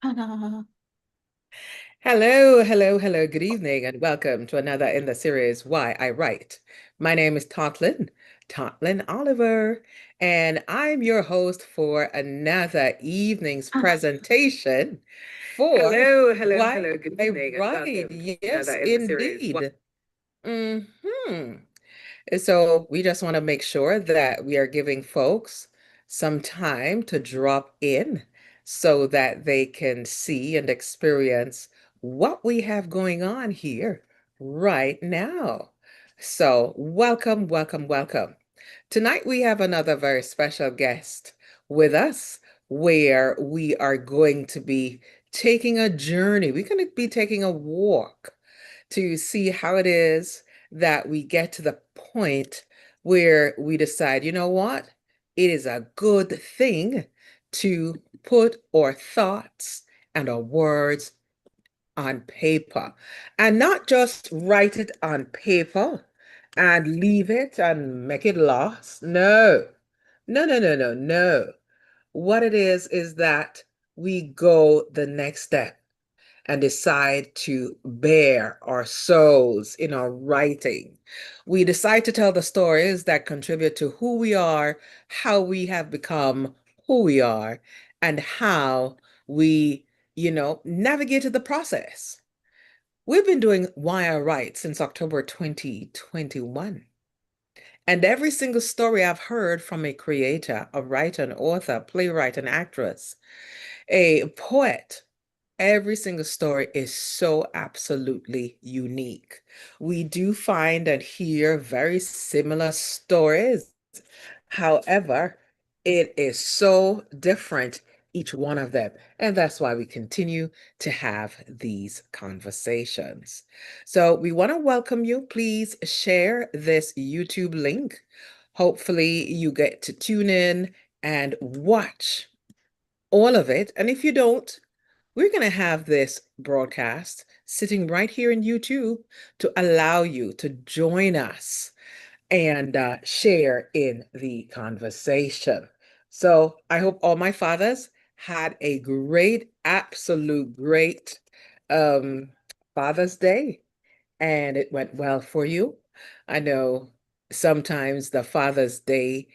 Ta-da. Hello, hello, hello. Good evening, and welcome to another in the series Why I Write. My name is Totlin Oliver, and I'm your host for another evening's presentation for Hello, hello, Why hello. Good I evening, and Write. welcome to another Yes, in the series. indeed. hmm So we just want to make sure that we are giving folks some time to drop in so that they can see and experience what we have going on here right now. So welcome, welcome, welcome. Tonight we have another very special guest with us where we are going to be taking a journey. We're going to be taking a walk to see how it is that we get to the point where we decide, you know what? It is a good thing to put our thoughts and our words on paper and not just write it on paper and leave it and make it lost. No, no, no, no, no, no. What it is that we go the next step and decide to bare our souls in our writing. We decide to tell the stories that contribute to who we are, how we have become who we are, and how we, navigated the process. We've been doing Why I Write since October 2021. And every single story I've heard from a creator, a writer, an author, playwright, an actress, a poet, every single story is so absolutely unique. We do find and hear very similar stories. However, it is so different, each one of them. And that's why we continue to have these conversations. So we want to welcome you. Please share this YouTube link. Hopefully, you get to tune in and watch all of it. And if you don't, we're going to have this broadcast sitting right here in YouTube to allow you to join us and share in the conversation. So I hope all my fathers had a great, absolute great um, Father's Day and it went well for you. I know sometimes the Father's Day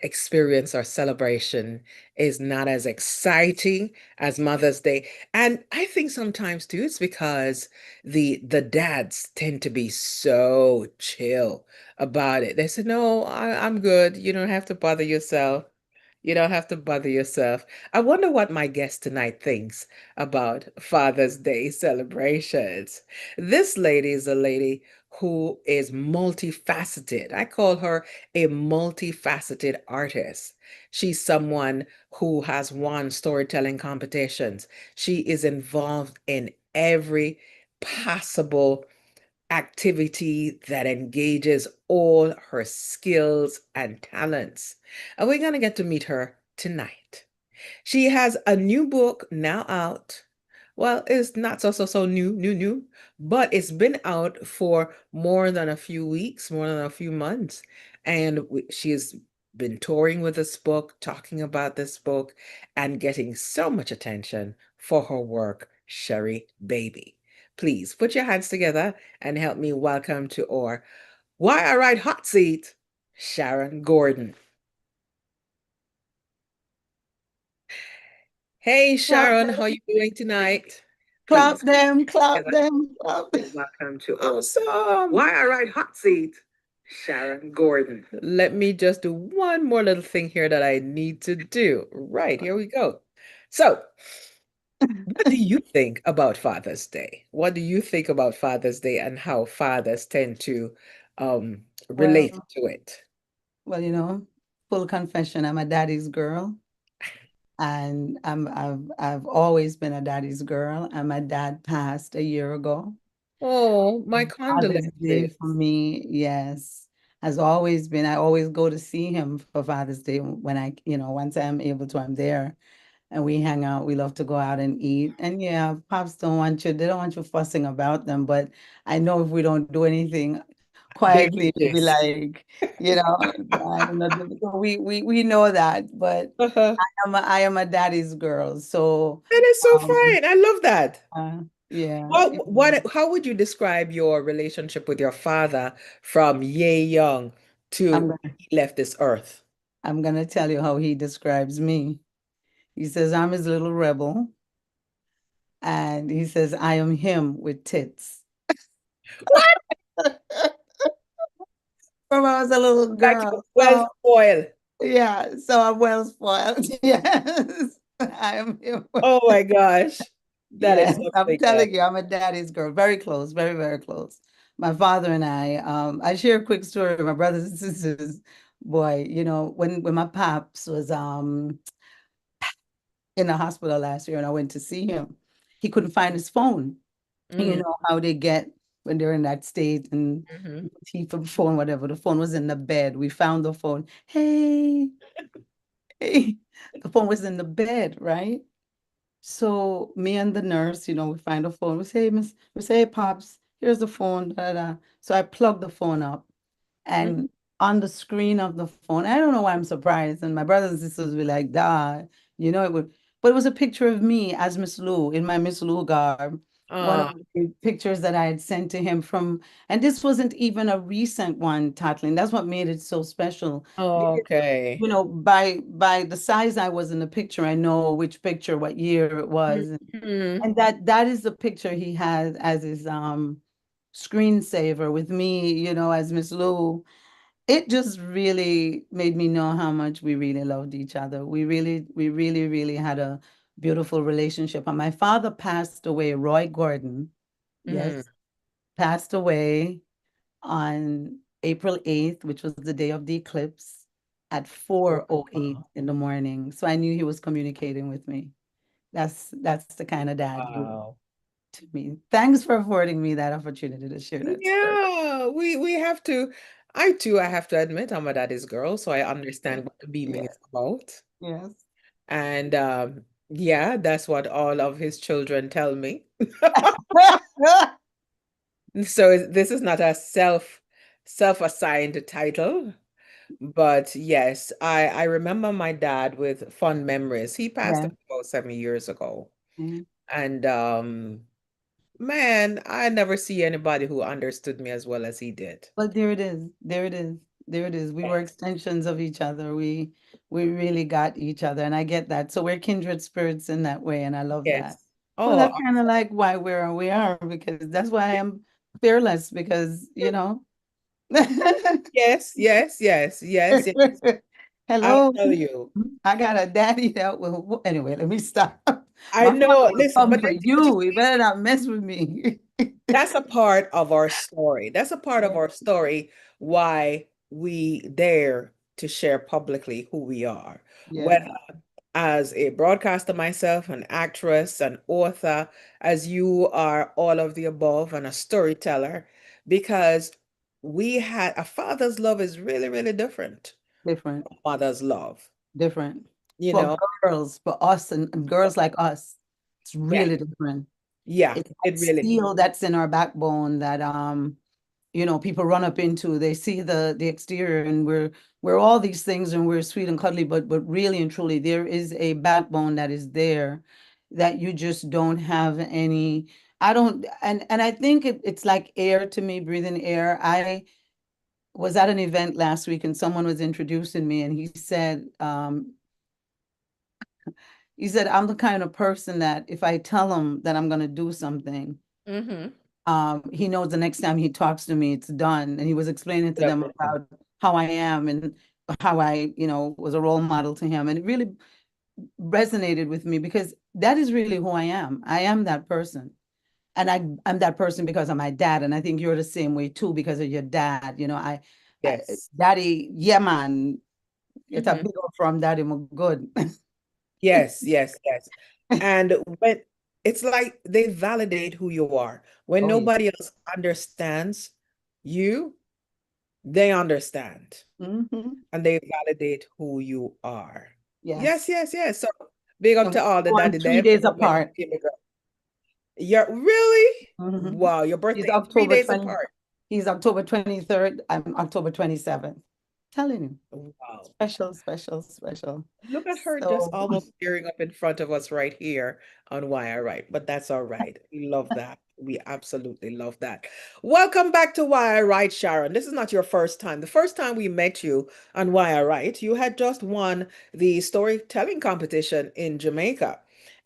experience or celebration is not as exciting as Mother's Day. And I think sometimes too, it's because the dads tend to be so chill about it. They say, no, I'm good. You don't have to bother yourself. You don't have to bother yourself. I wonder what my guest tonight thinks about Father's Day celebrations. This lady is a lady who is multifaceted. I call her a multifaceted artist. She's someone who has won storytelling competitions. She is involved in every possible activity that engages all her skills and talents. And we're going to get to meet her tonight. She has a new book now out. Well, it's not so new, but it's been out for more than a few weeks, more than a few months. And she's been touring with this book, talking about this book, and getting so much attention for her work, Sherry Baby. Please put your hands together and help me welcome to our Why I Write Hot Seat, Sharon Gordon. Hey, Clap Sharon, how are them, you doing tonight? clap Please. them, clap Together. them, clap them. Welcome to Awesome. Why I Write Hot Seat, Sharon Gordon. Let me just do one more little thing here that I need to do. Right, here we go. So, what do you think about Father's Day? What do you think about Father's Day and how fathers tend to relate Well, to it? well, full confession, I'm a daddy's girl, and I've always been a daddy's girl. And my dad passed a year ago. Oh, my Father's Day condolences. for me, yes, has always been. I always go to see him for Father's Day when once I'm able to, I'm there. And we hang out. We love to go out and eat. And yeah, pops don't want you, they don't want you fussing about them. But I know if we don't do anything, Baby quietly be gist. like, you know, we know that, but Uh-huh. I am a daddy's girl. So That is so um fine. I love that. yeah, How would you describe your relationship with your father from yay young to I'm when he left this earth? I'm gonna tell you how he describes me. He says I'm his little rebel, and he says I am him with tits. What? From I was a little Like girl. well So spoiled. yeah, so I'm well spoiled. Yes, I am him. Oh my gosh. That is Yes, I'm something else. telling you, I'm a daddy's girl. Very close, very, very close. My father and I share a quick story. My brothers and sisters, boy, when my pops was in the hospital last year and I went to see him, he couldn't find his phone. You Mm, know how they get when they're in that state and mhm. he from phone, whatever. The phone was in the bed. We found the phone. Hey, hey. The phone was in the bed, right? So me and the nurse, we find a phone. We say, hey, Pops, here's the phone. Da, da, da. So I plug the phone up Mhm. and on the screen of the phone, I don't know why I'm surprised. And my brothers and sisters were like, it would, but it was a picture of me as Miss Lou in my Miss Lou garb. One of Oh, the pictures that I had sent to him and this wasn't even a recent one, Tatlin. That's what made it so special. Because, okay. by the size I was in the picture, I know which picture, what year it was. Mhm. And that is the picture he has as his screensaver with me, as Miss Lou. It just really made me know how much we really loved each other. We really, really had a beautiful relationship. And my father passed away, Roy Gordon, Mhm. yes, passed away on April 8th, which was the day of the eclipse at 4:08 Wow. in the morning. So I knew he was communicating with me. That's the kind of dad he was Wow. to me. Thanks for affording me that opportunity to share that story. Yeah, we have to. I have to admit, I'm a daddy's girl, so I understand what the beaming Yes, is about. yes. And yeah, that's what all of his children tell me. So this is not a self-assigned title, but yes, I remember my dad with fond memories. He passed Yeah. away about 7 years ago. Yeah. And man, I never see anybody who understood me as well as he did. But there it is. There it is. There it is. We were Yes. extensions of each other. We really got each other, and I get that. So we're kindred spirits in that way, and I love that. Yes. Well, Oh, that's kind of like why we are because that's why I am fearless because, yes, yes, yes, yes, yes. I'll Hello. tell you. I got a daddy that will. Anyway, let me stop. I My father know, will listen, come but for you you. You better not mess with me. that's a part of our story. That's a part of Yeah. our story why we dare to share publicly who we are. Whether Yeah. as a broadcaster myself, an actress, an author, as you are all of the above, and a storyteller, because we had a father's love is really, really different Different. from mother's love. Different. You For know, girls, for us and girls like us, it's yeah, really different. yeah, It's that it really, steel that's in our backbone that people run up into. They see the exterior and we're all these things and we're sweet and cuddly, but really and truly there is a backbone that is there that you just don't have any. I don't and I think it's like air to me, breathing air. I was at an event last week and someone was introducing me and he said, I'm the kind of person that if I tell him that I'm going to do something, hmm he knows the next time he talks to me, it's done. And he was explaining to them wonderful. about how I am and how I, was a role model to him. And it really resonated with me because that is really who I am. I am that person. And I'm that person because of my dad. And I think you're the same way too, because of your dad. I Yes. daddy, yeah, man, it's a hmm big up from daddy, my good. Yes, yes, yes. And when it's like they validate who you are. When Oh, yeah. nobody else understands you, they understand Hmm. and they validate who you are. Yes, Yes. yes, yes. So big up And to we're all the born daddy three them. days My apart. baby girl. You're really? Hmm. Wow, your He's birthday is three October days 20. apart. He's October 23rd. I'm October 27th. Telling you. Wow. Special, special, special. Look at her just So, almost tearing up in front of us right here on Why I Write, but that's all right. We love that. We absolutely love that. Welcome back to Why I Write, Sharon. This is not your first time. The first time we met you on Why I Write, you had just won the storytelling competition in Jamaica.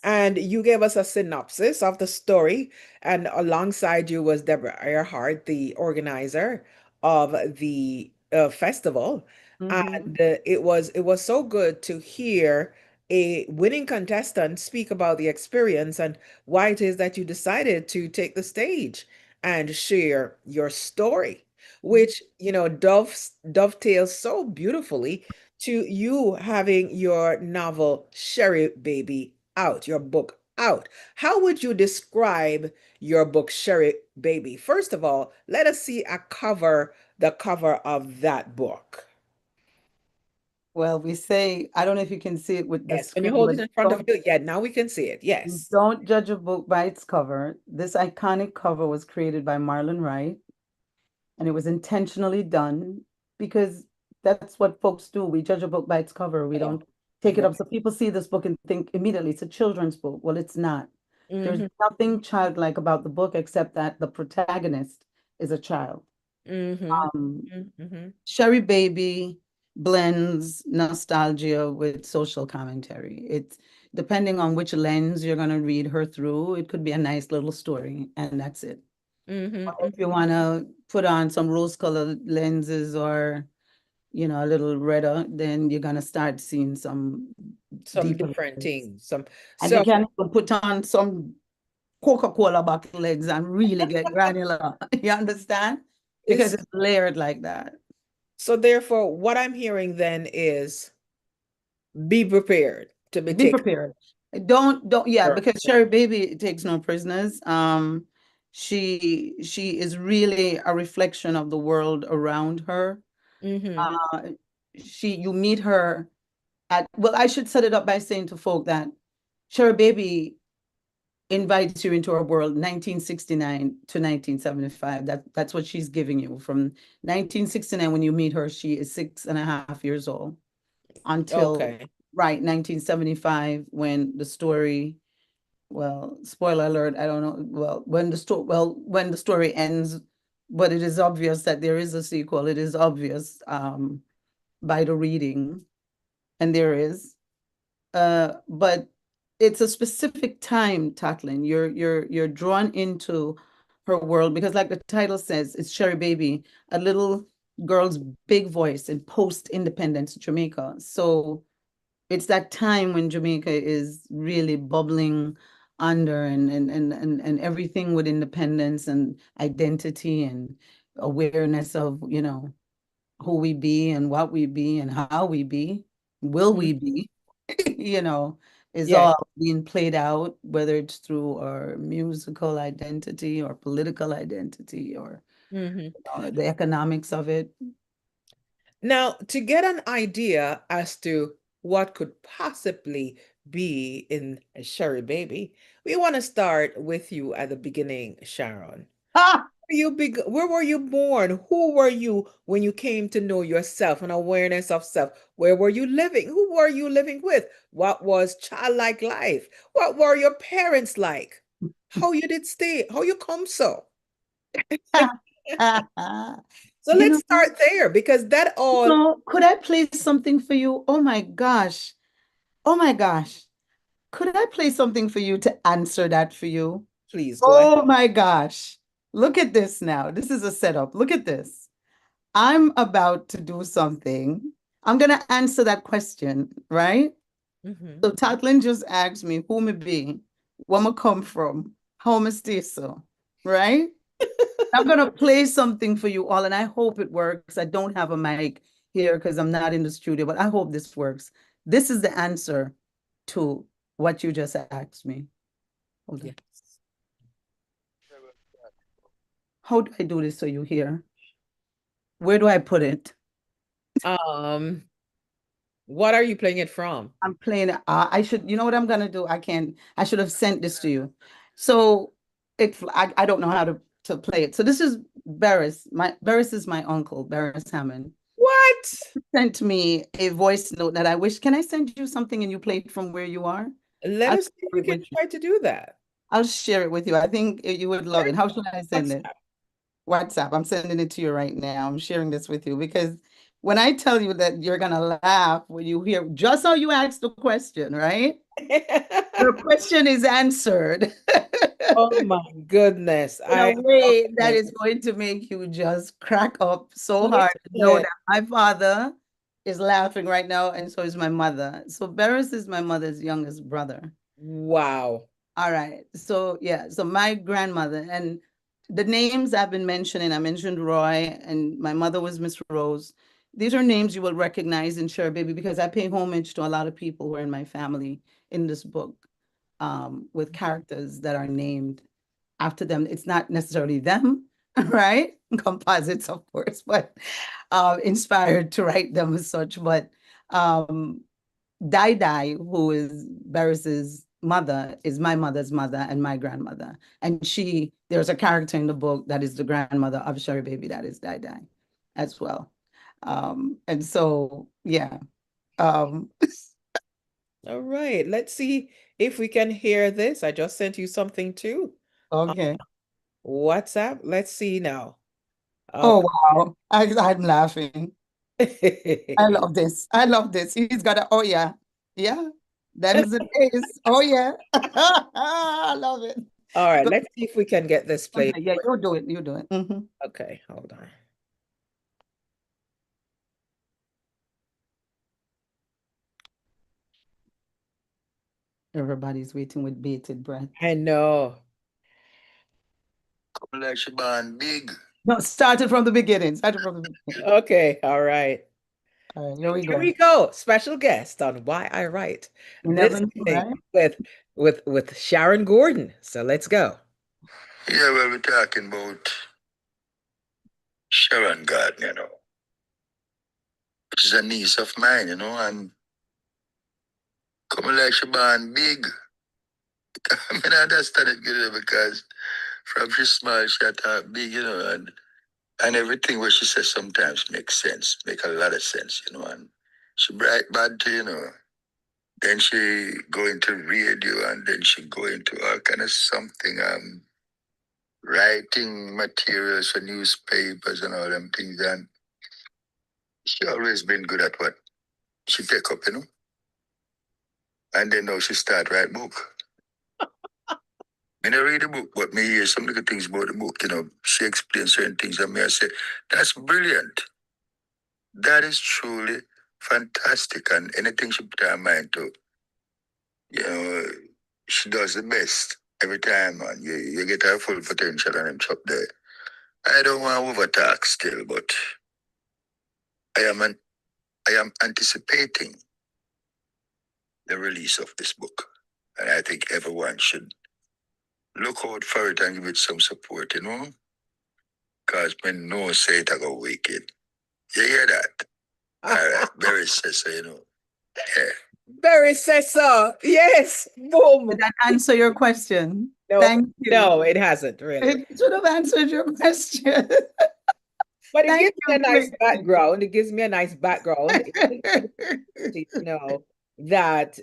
And you gave us a synopsis of the story. And alongside you was Deborah Earhart, the organizer of the festival. mhm. And it was so good to hear a winning contestant speak about the experience and why it is that you decided to take the stage and share your story, which dovetails so beautifully to you having your novel Sherry Baby out, your book out. How would you describe your book Sherry Baby? First of all, let us see the cover of that book. Well, we say, I don't know if you can see it with the Yes, when you screen, hold but it in front of you, yeah, now we can see it. Yes. don't judge a book by its cover. This iconic cover was created by Marlon Wright, and it was intentionally done because that's what folks do. We judge a book by its cover. We Oh, don't take it right. up. So people see this book and think immediately it's a children's book. Well, it's not. There's Mm-hmm, nothing childlike about the book except that the protagonist is a child. mm-hmm, Um, mm-hmm, Sherry Baby blends nostalgia with social commentary. It's depending on which lens you're going to read her through, it could be a nice little story, and that's it. mm-hmm, If you want to put on some rose-colored lenses or, a little redder, then you're going to start seeing some some deeper different layers. things. Some And you so can even put on some Coca-Cola bottle lens and really get granular. You understand? Because is it's layered like that. so therefore what I'm hearing then is be prepared to be Be taken. prepared. Don't, yeah, because Sherry Baby takes no prisoners. She is really a reflection of the world around her. Mm-hmm. Uh, you meet her well, I should set it up by saying to folk that Sherry Baby invites you into her world 1969 to 1975. That's what she's giving you. From 1969, when you meet her, she is 6.5 years old until Okay. right 1975 when the story, well, spoiler alert, I don't know, well, when the story ends, but it is obvious that there is a sequel. It is obvious by the reading, and there is. But it's a specific time, Tatlin. You're drawn into her world because, like the title says, it's Sherry Baby, a little girl's big voice in post-independence Jamaica. So it's that time when Jamaica is really bubbling under and everything with independence and identity and awareness of, who we be and what we be and how we be, will Mm, we be, you know, is yeah. all being played out, whether it's through our musical identity or political identity or Mm-hmm. the economics of it. Now, to get an idea as to what could possibly be in a Sherry Baby, we want to start with you at the beginning, Sharon. Ah! Where were you born? Who were you when you came to know yourself and awareness of self? Where were you living? Who were you living with? What was childlike life? What were your parents like? How you did stay? How you come so? So You let's know, start there because that all, could I play something for you? Oh my gosh. Oh my gosh. Could I play something for you to answer that for you? please go ahead. Oh my gosh. Look at this now. This is a setup. Look at this. I'm about to do something. I'm going to answer that question, right? Hmm. So Tatlin just asked me who me be, where me come from, how me stay so, right? I'm going to play something for you all, and I hope it works. I don't have a mic here because I'm not in the studio, but I hope this works. This is the answer to what you just asked me. Hold on. Yes. How do I do this so you hear? Where do I put it? Um, what are you playing it from? I'm playing. I should, you know what I'm gonna do? I should have sent this to you. So I don't know how to to play it. So this is Barris. Barris is my uncle, Barris Hammond. What? Sent me a voice note that I wish. Can I send you something and you play it from where you are? Let I'll us see if share we it can with you. try to do that. I'll share it with you. I think you would love it. How should I send it? WhatsApp. WhatsApp. I'm sending it to you right now. I'm sharing this with you because when I tell you that you're gonna laugh when you hear just how you asked the question, right? The question is answered Oh my goodness. in a I am way that loving is going to make you just crack up so it. hard to know Listen. that my father is laughing right now, and so is my mother. So Barris is my mother's youngest brother. Wow. All right. So yeah, so my grandmother and the names I've been mentioning, I mentioned Roy and my mother was Miss Rose. These are names you will recognize in Sure Baby because I pay homage to a lot of people who are in my family in this book with characters that are named after them. It's not necessarily them, right? Composites, of course, but inspired to write them as such. But um, Dai Dai, who is Barris's mother, is my mother's mother and my grandmother. And there's a character in the book that is the grandmother of Sherry Baby, that is Dai Dai as well. And so, yeah. Um, All right. Let's see if we can hear this. I just sent you something too. on okay. WhatsApp. Let's see now. Oh, Okay. wow. I'm laughing. I love this. I love this. He's got a, oh, yeah. Yeah. Them's the days. Oh, yeah. I love it. All right. Go, Let's see if we can get this played. okay, yeah, you do it. You do it. Mhm. Okay. Hold on. Everybody's waiting with bated breath. I know. Come like she born big. No, started from the beginning. Started from the beginning. Okay. All right. All right, here we Here go. we go. Special guest on Why I Write You this never know, evening right? with Sharon Gordon. So let's go. Yeah, well, we're talking about Sharon Gordon, which is a niece of mine, and come like she born big. I mean, I understand it good because from she small, she talk big, and everything what she says sometimes makes sense, make a lot of sense, and she bright bad too, Then she go into radio and then she go into all kind of something, writing materials for newspapers and all them things. And she always been good at what she take up, And then now she start write book. When I read the book, but me hear some little things about the book, She explains certain things and me I say, that's brilliant. That is truly fantastic. And anything she put her mind to, you know, she does the best every time, man. You get her full potential and them chop there. I don't want to overtalk still, but I am I am anticipating the release of this book. And I think everyone should look out for it and give it some support, Because when no say it, I go wicked. You hear that? All right, very says so, Yeah. Barry says so. Yes. Boom. Did that answer your question? Nope. Thank you. No, it hasn't really. It should have answered your question. But it Thank gives me a you, nice Queen. background. It gives me a nice background. That,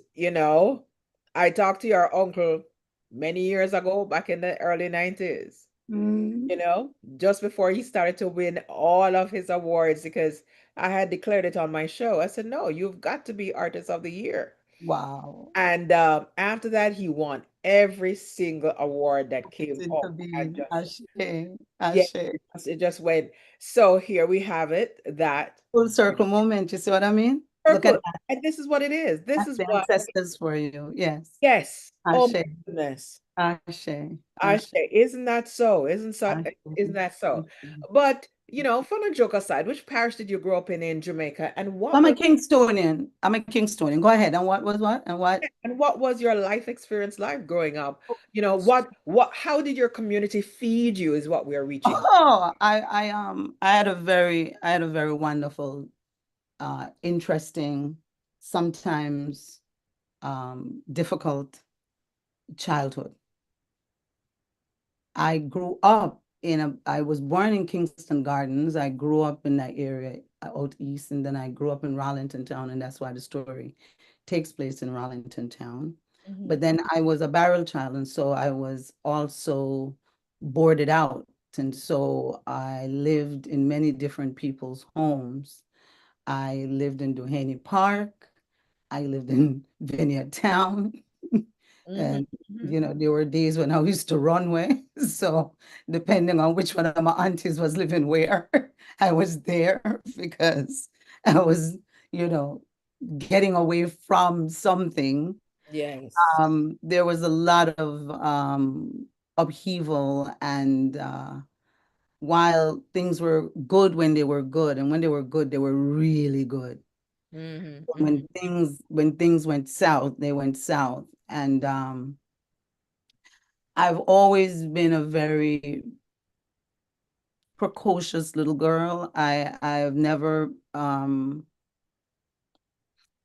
I talked to your uncle many years ago, back in the early 90s, Mm, just before he started to win all of his awards, because I had declared it on my show. I said, no, you've got to be Artist of the Year. wow. And after that, he won every single award that came Seem up. to I be just, Ashe, yeah, Ashe. it just went. So here we have it, that Full circle moment. You see what I mean? Look at circle. And this is what it is. This that's is the what, ancestors for you. Yes. yes. Oh Ashe, my goodness. Ashe, I Ashe, say, isn't that so? Ashe. Isn't that so? But, fun and joke aside, which parish did you grow up in Jamaica? And what I'm a was Kingstonian. I'm a Kingstonian. Go ahead. And what was what? And what? your life experience like growing up? Oh, How did your community feed you is what we are reaching. I had a very wonderful, interesting, sometimes difficult childhood. I grew up I was born in Kingston Gardens. I grew up in that area out east, and then I grew up in Rollington Town, and that's why the story takes place in Rollington Town. Mhm. But then I was a barrel child, and so I was also boarded out. And so I lived in many different people's homes. I lived in Duhaney Park. I lived in Vineyard Town. Mhm. And, Mhm. there were days when I used to run away. So depending on which one of my aunties was living where, I was there because I was, you know, getting away from something. Yes. There was a lot of upheaval, and while things were good when they were good, and when they were good, they were really good. Mhm. When Mhm. things went south, they went south. And I've always been a very precocious little girl. I've never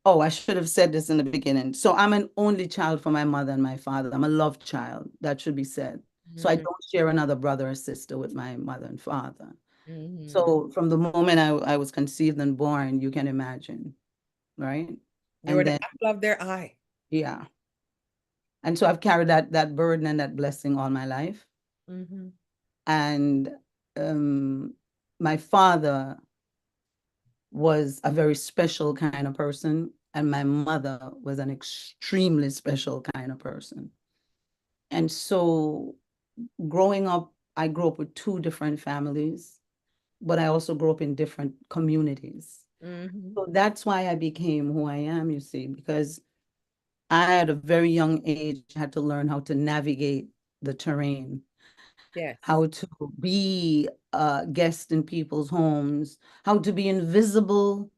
oh, I should have said this in the beginning. So I'm an only child for my mother and my father. I'm a love child. That should be said. So I Mhm. don't share another brother or sister with my mother and father. Mhm. So from the moment I was conceived and born, you can imagine, right? You were And the then, apple of their eye. yeah. And so I've carried that burden and that blessing all my life. Mhm. And um, my father was a very special kind of person, and my mother was an extremely special kind of person. And so growing up, I grew up with two different families, but I also grew up in different communities. Mhm. So that's why I became who I am, you see, because I, at a very young age, had to learn how to navigate the terrain, Yes. how to be a guest in people's homes, how to be invisible,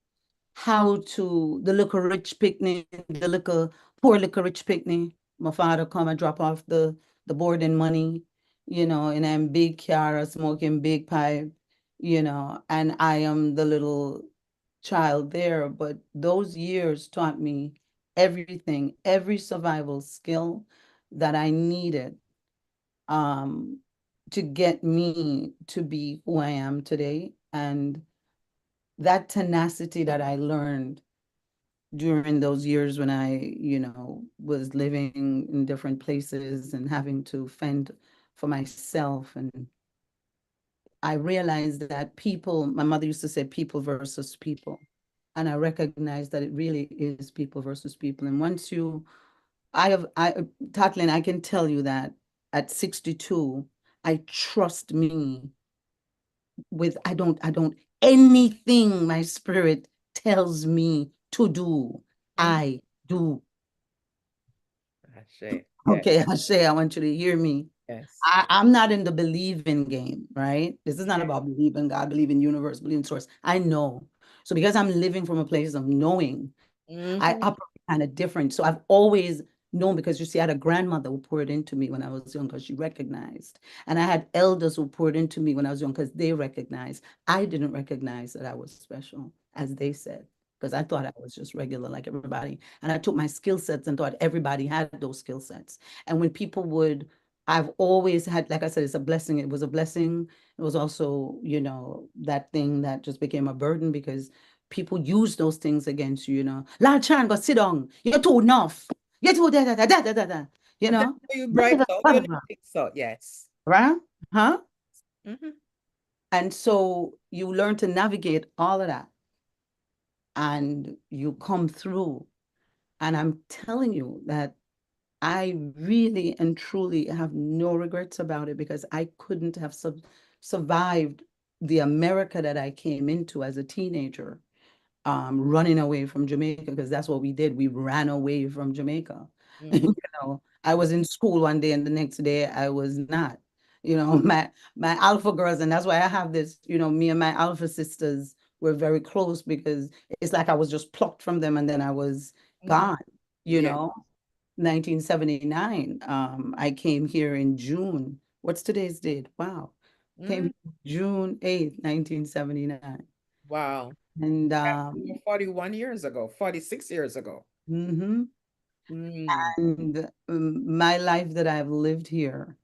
how to the little rich picnic, the little poor little rich picnic. My father come and drop off the boarding money, and I'm big car smoking big pipe, and I am the little child there. But those years taught me everything, every survival skill that I needed um, to get me to be who I am today. And that tenacity that I learned during those years when I, was living in different places and having to fend for myself. And I realized that my mother used to say people versus people. And I recognized that it really is people versus people. And Tatlin, I can tell you that at 62, I trust me with, anything my spirit tells me to do, Mhm. I do. Ashe. Yes. Okay, Ashay, I want you to hear me. Yes. I'm not in the believing game, right? This is not Yeah. about believing God, believing universe, believing source. I know. So because I'm living from a place of knowing, I Mhm. operate kind of different. So I've always known, because you see, I had a grandmother who poured into me when I was young because she recognized. And I had elders who poured into me when I was young because they recognized. I didn't recognize that I was special, as they said, because I thought I was just regular like everybody. And I took my skill sets and thought everybody had those skill sets. And when people would, I've always had, like I said, it's a blessing. It was a blessing. It was also, that thing that just became a burden because people use those things against you, Lad Chan, go sit down. You're too enough. You're too da da da da da da da. You That's know? how you Blah, bright blah, out. blah, You blah, know, blah. think so. Yes. Right? Huh? Mhm. And so you learn to navigate all of that and you come through. And I'm telling you that I really and truly have no regrets about it because I couldn't have survived the America that I came into as a teenager, running away from Jamaica, because that's what we did. We ran away from Jamaica. Mhm. I was in school one day and the next day I was not. My alpha girls, and that's why I have this, me and my alpha sisters were very close because it's like I was just plucked from them and then I was Mhm. gone, you Yeah. know. 1979. I came here in June. What's today's date? Wow. Came Mhm. June 8th, 1979. Wow. And That's over 41 years ago, 46 years ago. mhm. Mm. And my life that I've lived here,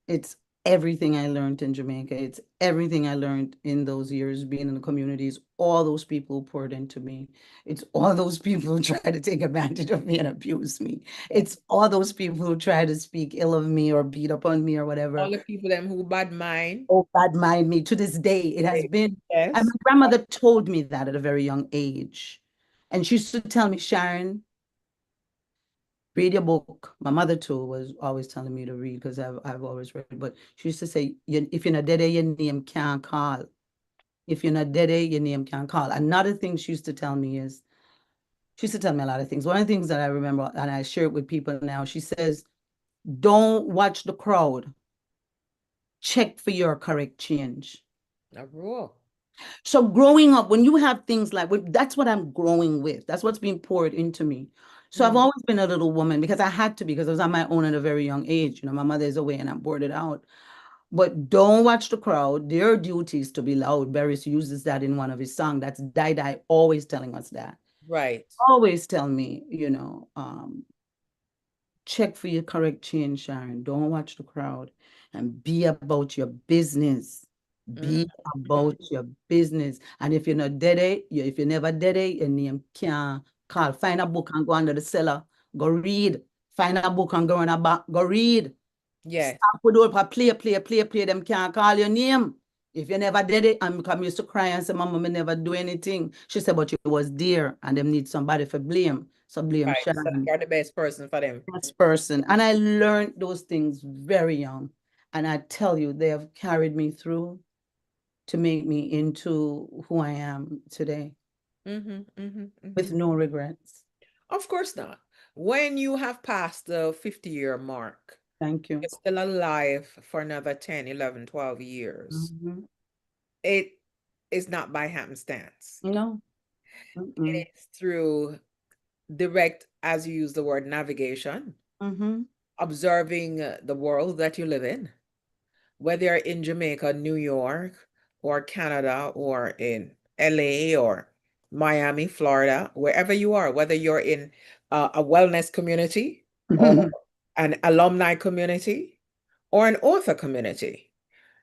it's everything I learned in Jamaica. It's everything I learned in those years being in the communities. All those people who poured into me. It's all those people who tried to take advantage of me and abuse me. It's all those people who try to speak ill of me or beat up on me or whatever. All the people them who bad mind. Oh, bad mind me. To this day, it has been. And my Yes. grandmother told me that at a very young age. And she used to tell me, Sharon, read your book. My mother too was always telling me to read because I've always read. But she used to say, if you're not dead, your name can't call. If you're not dead, your name can't call. Another thing she used to tell me is, she used to tell me a lot of things. One of the things that I remember, and I share it with people now, she says, don't watch the crowd. Check for your correct change. A rule. So growing up, when you have things like, that's what I'm growing with. That's what's being poured into me. So I've always been a little woman because I had to, because I was on my own at a very young age. You know, my mother is away and I'm boarded out. But don't watch the crowd. Their duty is to be loud. Barris uses that in one of his songs. That's Die always telling us that. Right. Always tell me, check for your correct change, Sharon. Don't watch the crowd and be about your business. Be about your business. And if you're not dead, if you never dead, your name can't call. Find a book and go under the cellar. Go read. Find a book and go in a back. Go read. Yes. Stop with all play. Them can't call your name. If you never did it, and come used to cry and say, Mama, me never do anything. She said, but you was there and them need somebody for blame. So blame Right. So Sharon. you're the best person for them. Best person. And I learned those things very young. And I tell you, they have carried me through to make me into who I am today with no regrets. Of course not. When you have passed the 50-year mark, Thank you. you're still alive for another 10, 11, 12 years. Mhm. It is not by happenstance. No. Mm-mm. It is through direct, as you use the word, navigation, observing the world that you live in, whether you're in Jamaica, New York, or Canada, or in LA, or Miami, Florida, wherever you are, whether you're in a wellness community, or an alumni community, or an author community,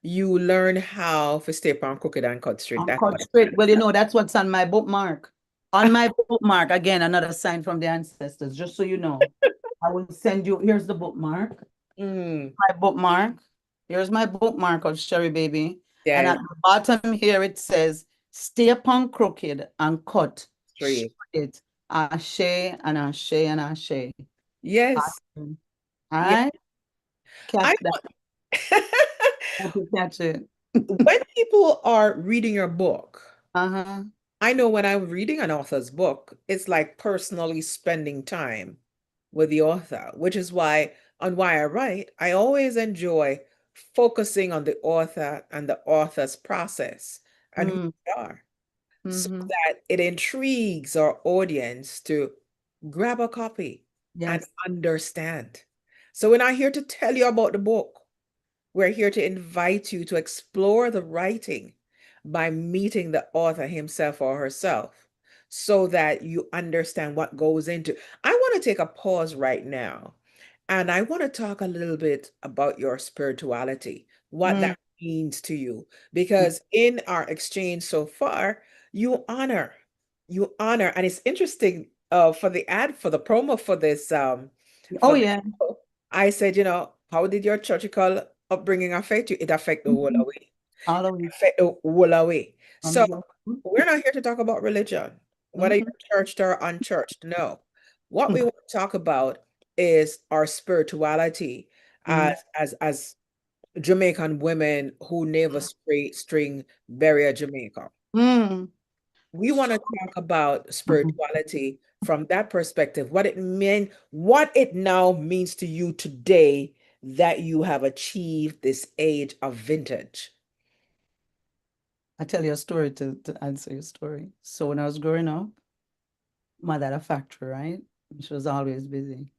you learn how to stay on crooked and cut straight. On That's Cut what Straight. Well, that's what's on my bookmark. On my bookmark, again, another sign from the ancestors, just so you know. I will send you, here's the bookmark. My bookmark. Here's my bookmark of Sherry Baby. And Yeah, at the bottom here, it says, stay upon crooked and cut straight. straight. Ashe and ashe and ashe. Yes. All Yeah. right? Catch I that. Hope you catch it. when people are reading your book, Uh-huh. I know when I'm reading an author's book, it's like personally spending time with the author, which is why on why I write, I always enjoy focusing on the author and the author's process and who they are, so that it intrigues our audience to grab a copy and Yes. understand. So we're not here to tell you about the book. We're here to invite you to explore the writing by meeting the author himself or herself so that you understand what goes into. I want to take a pause right now and I want to talk a little bit about your spirituality, what that means to you, because in our exchange so far, you honor, and it's interesting for the ad for the promo for this Oh, for the yeah. show, I said, how did your churchical upbringing affect you? It affect the whole away. All of it. Affect the whole away. So Mhm. we're not here to talk about religion, whether you're churched or unchurched. No. What we want to talk about is our spirituality as Jamaican women who never string barrier Jamaica. We want to talk about spirituality from that perspective, what it meant, what it now means to you today that you have achieved this age of vintage. I tell you a story to answer your story. So when I was growing up, mother had a factory, right? She was always busy.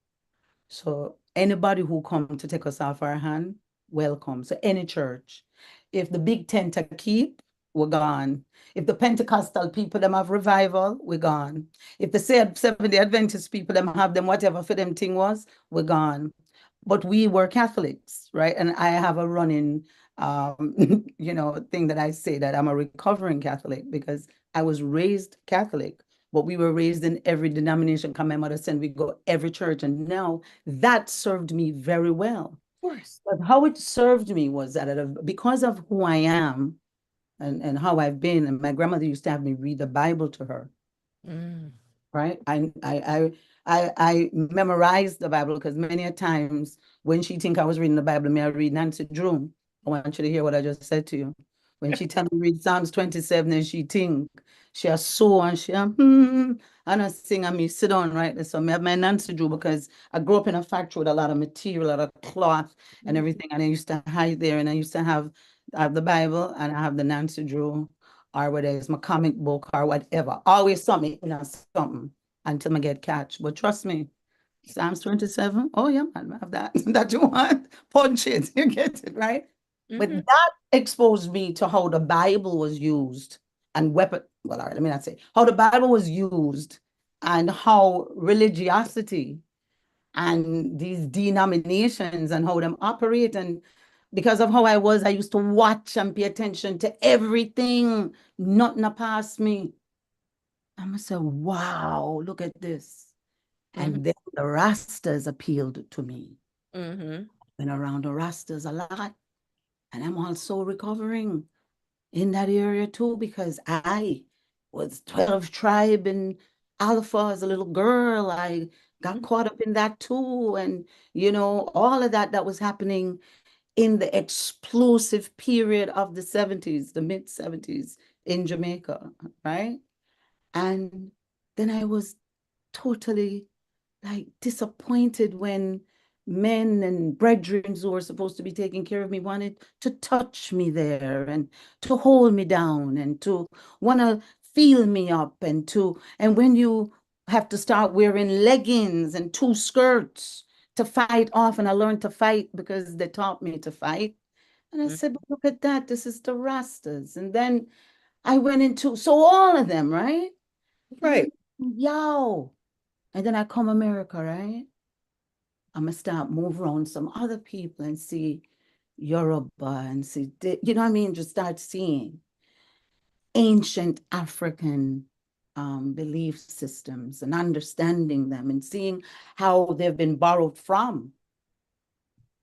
So anybody who come to take us off our hand, welcome. So any church. If the big tent to keep, we're gone. If the Pentecostal people them have revival, we're gone. If the Seventh-day Adventist people them have them whatever for them thing was, we're gone. but we were Catholics, right? And I have a running, thing that I say that I'm a recovering Catholic because I was raised Catholic, but we were raised in every denomination. Come, my mother said we go every church, and now that served me very well. Of course. But how it served me was that because of who I am and how I've been, and my grandmother used to have me read the Bible to her, Mm. right? I memorized the Bible because many a times when she think I was reading the Bible, may I read Nancy Drew. I want you to hear what I just said to you. When she tell me read Psalms 27 and she think she a so and she and I sing and me sit down right there. So I have my Nancy Drew because I grew up in a factory with a lot of material, a lot of cloth and everything. And I used to hide there and I used to have the Bible and I have the Nancy Drew or whether it's my comic book or whatever. Always something, something until I get catch. But trust me, Psalms 27. Oh, yeah, man, I have that. That you want. Punch it. You get it, right? But Mhm. that exposed me to how the Bible was used and weapon. Well, all right, let me not say how the Bible was used and how religiosity and these denominations and how them operate. And because of how I used to watch and pay attention to everything, nothing past me. I must say, wow, look at this. Mhm. And then the Rastas appealed to me. Mhm. Been around the Rastas a lot. And I'm also recovering in that area too, because I was 12 tribe in Alpha as a little girl. I got Mhm. caught up in that too. And, all of that was happening in the explosive period of the 70s, the mid 70s in Jamaica, right? And then I was totally like disappointed when men and brethren who were supposed to be taking care of me wanted to touch me there and to hold me down and to want to feel me up and when you have to start wearing leggings and two skirts to fight off, and I learned to fight because they taught me to fight. And I Mhm. said, but look at that, this is the Rastas. And then I went into so all of them, right? And Right. I'm yo. And then I come America, right? I'm gonna start move around some other people and see Yoruba and see, you know what I mean? Just start seeing ancient African belief systems and understanding them and seeing how they've been borrowed from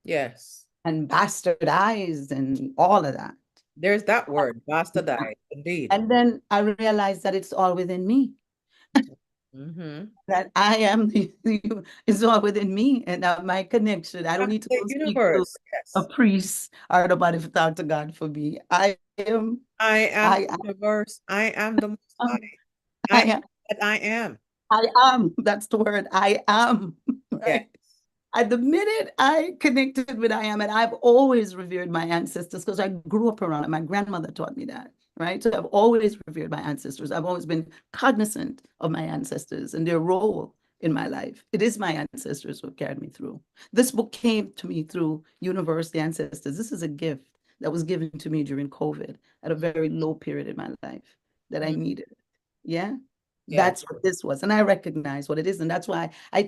Yes. and bastardized and all of that. There's that word, bastardized, indeed. And then I realized that it's all within me. Mm-hmm. That I am it's all within me and my connection. I don't From need to the go speak to universe. a Yes. priest or nobody to talk to God for me. I am I the universe. I am the most high. am, I I am am, that I am. I am. That's the word. I am. Yes. Right. At the minute I connected with I am, and I've always revered my ancestors because I grew up around it. My grandmother taught me that, right? So I've always revered my ancestors. I've always been cognizant of my ancestors and their role in my life. It is my ancestors who carried me through. This book came to me through University Ancestors. This is a gift that was given to me during COVID at a very low period in my life that I Mm. needed. Yeah. Yes. That's what this was. And I recognize what it is. And that's why I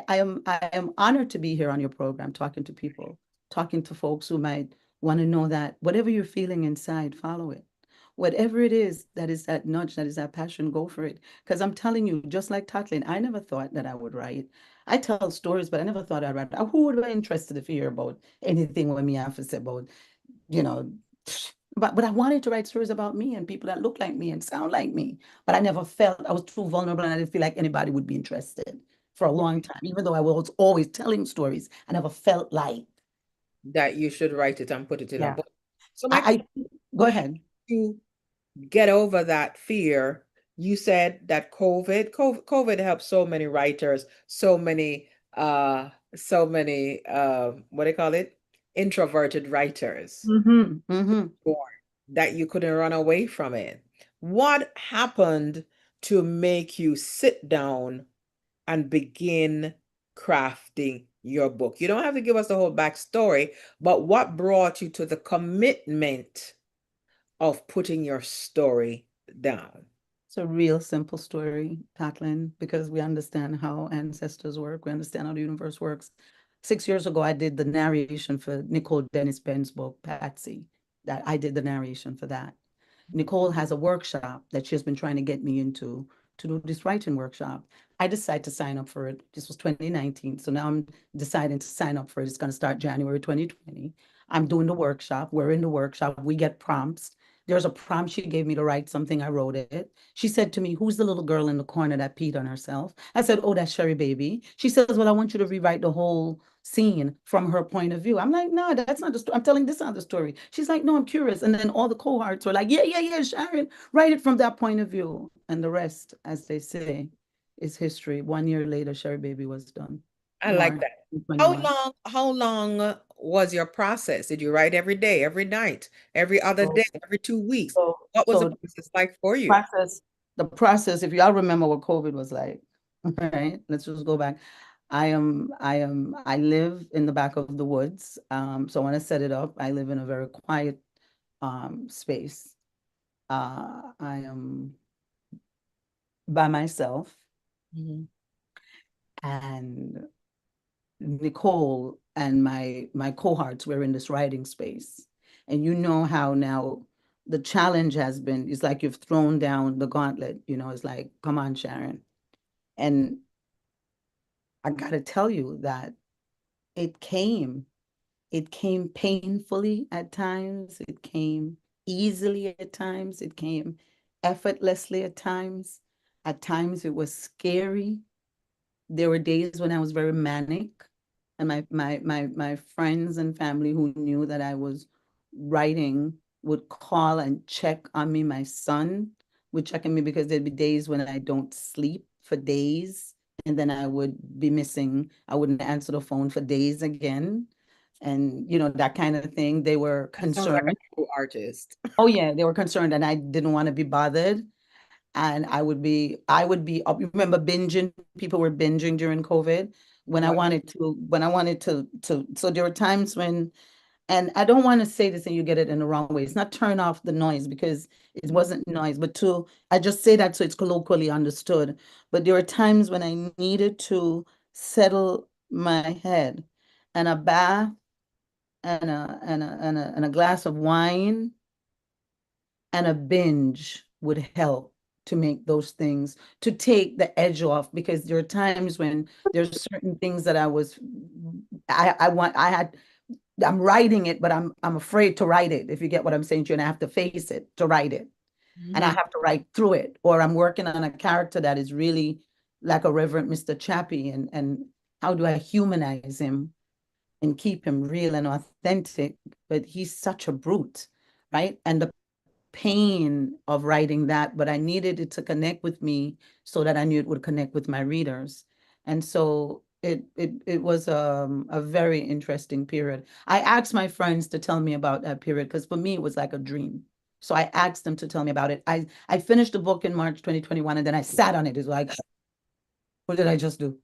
am honored to be here on your program, talking to people, talking to folks who might want to know that whatever you're feeling inside, follow it. Whatever it is that is that nudge, that is that passion, go for it. Because I'm telling you, just like Tatlin, I never thought that I would write. I tell stories, but I never thought I'd write. Who would be interested to hear about anything when me have to say about, you know, but I wanted to write stories about me and people that look like me and sound like me. But I never felt I was too vulnerable and I didn't feel like anybody would be interested for a long time. Even though I was always telling stories, I never felt like, That you should write it and put it in a yeah. book. So my Go ahead. to get over that fear, you said that COVID helped so many writers, what do you call it? Introverted writers Mm-hmm, mm-hmm. born, that you couldn't run away from it. What happened to make you sit down and begin crafting your book? You don't have to give us the whole backstory, but what brought you to the commitment of putting your story down? It's a real simple story, Patlin, because we understand how ancestors work, we understand how the universe works. 6 years ago, I did the narration for Nicole Dennis Penn's book, Patsy. That I did the narration for that. Nicole has a workshop that she has been trying to get me into to do this writing workshop. I decided to sign up for it. This was 2019. So now I'm deciding to sign up for it. It's going to start January 2020. I'm doing the workshop. We're in the workshop. We get prompts. There's a prompt she gave me to write something. I wrote it. She said to me, "Who's the little girl in the corner that peed on herself?" I said, "Oh, that's Sherry Baby." She says, "Well, I want you to rewrite the whole scene from her point of view." I'm like, "No, that's not the story. I'm telling this other story." She's like, "No, I'm curious." And then all the cohorts were like, yeah, Sharon, write it from that point of view. And the rest, as they say, is history. 1 year later, Sherry Baby was done. I like March that. 21. How long was your process? Did you write every day, every night, every other day, every 2 weeks? So, What was the so process like for you? the process, if y'all remember what COVID was like, right? Let's just go back. I live in the back of the woods. So when I set it up, I live in a very quiet space. I am by myself, Mhm. and Nicole and my cohorts were in this writing space. And you know how now the challenge has been, it's like you've thrown down the gauntlet, it's like, come on, Sharon. And I gotta tell you that it came. It came painfully at times. It came easily at times. It came effortlessly at times. At times it was scary. There were days when I was very manic, and my friends and family who knew that I was writing would call and check on me. My son would check on me because there'd be days when I don't sleep for days, and then I would be missing. I wouldn't answer the phone for days again, and that kind of thing. They were That sounds like a concerned. true artist. Oh yeah, they were concerned, and I didn't want to be bothered. And I would be, you remember binging, people were binging during COVID What? when I wanted so there were times when, and I don't want to say this and you get it in the wrong way. It's not turn off the noise because it wasn't noise, but I just say that so it's colloquially understood. But there were times when I needed to settle my head, and a bath and a glass of wine and a binge would help to make those things, to take the edge off, because there are times when there's certain things that I'm writing it, but I'm afraid to write it, if you get what I'm saying to you, and I have to face it to write it, and I Mhm. have to write through it, or I'm working on a character that is really like a Reverend Mr. Chappie, and how do I humanize him and keep him real and authentic, but he's such a brute, right? And the pain of writing that, but I needed it to connect with me so that I knew it would connect with my readers. And so it was a very interesting period. I asked my friends to tell me about that period because for me it was like a dream. So I asked them to tell me about it. I finished the book in March 2021, and then I sat on it. It's like, what did I just do?